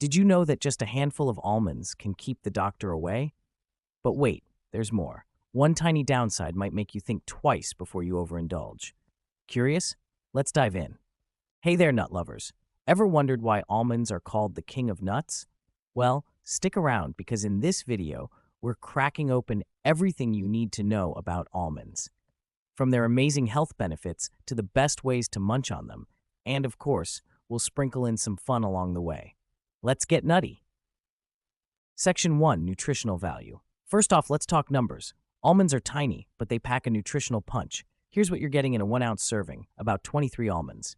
Did you know that just a handful of almonds can keep the doctor away? But wait, there's more. One tiny downside might make you think twice before you overindulge. Curious? Let's dive in. Hey there, nut lovers. Ever wondered why almonds are called the king of nuts? Well, stick around because in this video, we're cracking open everything you need to know about almonds. From their amazing health benefits to the best ways to munch on them. And of course, we'll sprinkle in some fun along the way. Let's get nutty. Section 1, Nutritional Value. First off, let's talk numbers. Almonds are tiny, but they pack a nutritional punch. Here's what you're getting in a 1-ounce serving, about 23 almonds.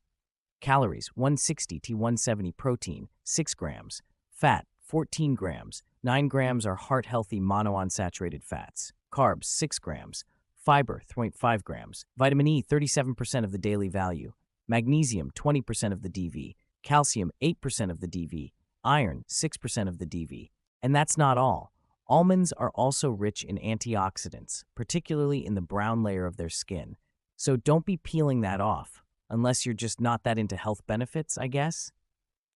Calories, 160 to 170. Protein, 6 grams. Fat, 14 grams. 9 grams are heart-healthy monounsaturated fats. Carbs, 6 grams. Fiber, 0.5 grams. Vitamin E, 37% of the daily value. Magnesium, 20% of the DV. Calcium, 8% of the DV. Iron, 6% of the DV. And that's not all. Almonds are also rich in antioxidants, particularly in the brown layer of their skin. So don't be peeling that off, unless you're just not that into health benefits, I guess.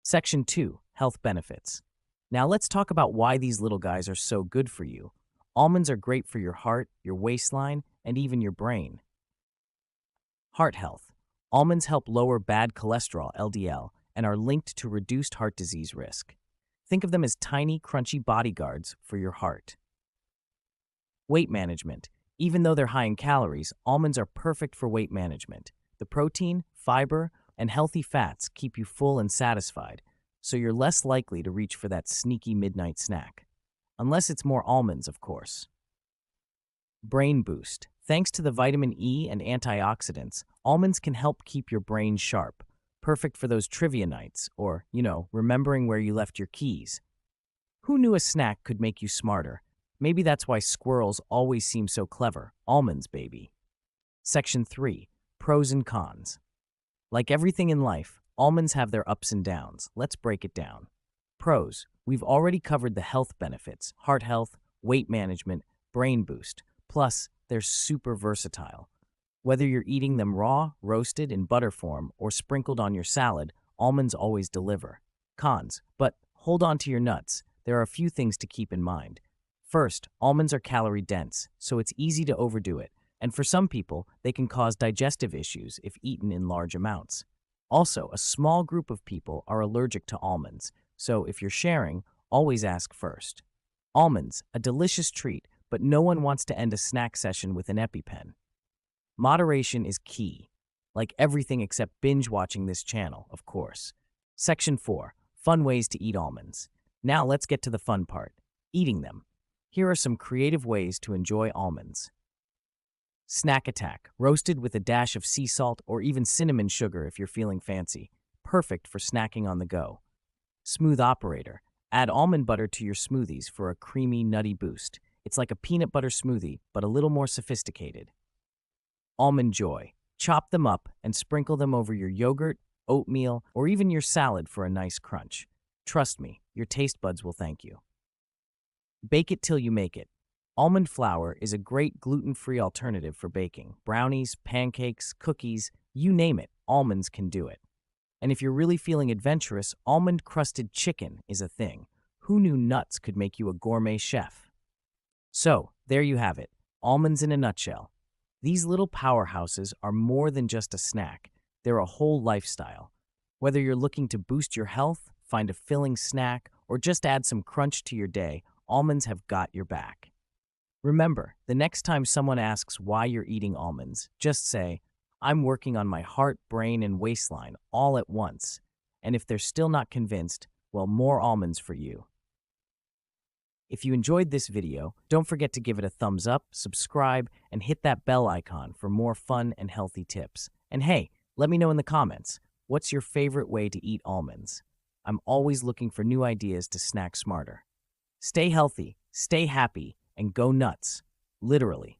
Section 2, Health Benefits. Now let's talk about why these little guys are so good for you. Almonds are great for your heart, your waistline, and even your brain. Heart health. Almonds help lower bad cholesterol, LDL, and are linked to reduced heart disease risk. Think of them as tiny, crunchy bodyguards for your heart. Weight management. Even though they're high in calories, almonds are perfect for weight management. The protein, fiber, and healthy fats keep you full and satisfied, so you're less likely to reach for that sneaky midnight snack. Unless it's more almonds, of course. Brain boost. Thanks to the vitamin E and antioxidants, almonds can help keep your brain sharp. Perfect for those trivia nights or, remembering where you left your keys. Who knew a snack could make you smarter? Maybe that's why squirrels always seem so clever. Almonds, baby. Section 3, Pros and Cons. Like everything in life, almonds have their ups and downs. Let's break it down. Pros. We've already covered the health benefits, heart health, weight management, brain boost. Plus, they're super versatile. Whether you're eating them raw, roasted, in butter form, or sprinkled on your salad, almonds always deliver. Cons. But hold on to your nuts. There are a few things to keep in mind. First, almonds are calorie-dense, so it's easy to overdo it. And for some people, they can cause digestive issues if eaten in large amounts. Also, a small group of people are allergic to almonds, so if you're sharing, always ask first. Almonds, a delicious treat, but no one wants to end a snack session with an EpiPen. Moderation is key, like everything except binge-watching this channel, of course. Section 4, Fun Ways to Eat Almonds. Now let's get to the fun part, eating them. Here are some creative ways to enjoy almonds. Snack attack, roasted with a dash of sea salt or even cinnamon sugar if you're feeling fancy. Perfect for snacking on the go. Smooth operator, add almond butter to your smoothies for a creamy, nutty boost. It's like a peanut butter smoothie, but a little more sophisticated. Almond Joy. Chop them up and sprinkle them over your yogurt, oatmeal, or even your salad for a nice crunch. Trust me, your taste buds will thank you. Bake it till you make it. Almond flour is a great gluten-free alternative for baking. Brownies, pancakes, cookies, you name it, almonds can do it. And if you're really feeling adventurous, almond-crusted chicken is a thing. Who knew nuts could make you a gourmet chef? So, there you have it, almonds in a nutshell. These little powerhouses are more than just a snack. They're a whole lifestyle. Whether you're looking to boost your health, find a filling snack, or just add some crunch to your day, almonds have got your back. Remember, the next time someone asks why you're eating almonds, just say, I'm working on my heart, brain, and waistline all at once. And if they're still not convinced, well, more almonds for you. If you enjoyed this video, don't forget to give it a thumbs up, subscribe, and hit that bell icon for more fun and healthy tips. And hey, let me know in the comments, what's your favorite way to eat almonds? I'm always looking for new ideas to snack smarter. Stay healthy, stay happy, and go nuts. Literally.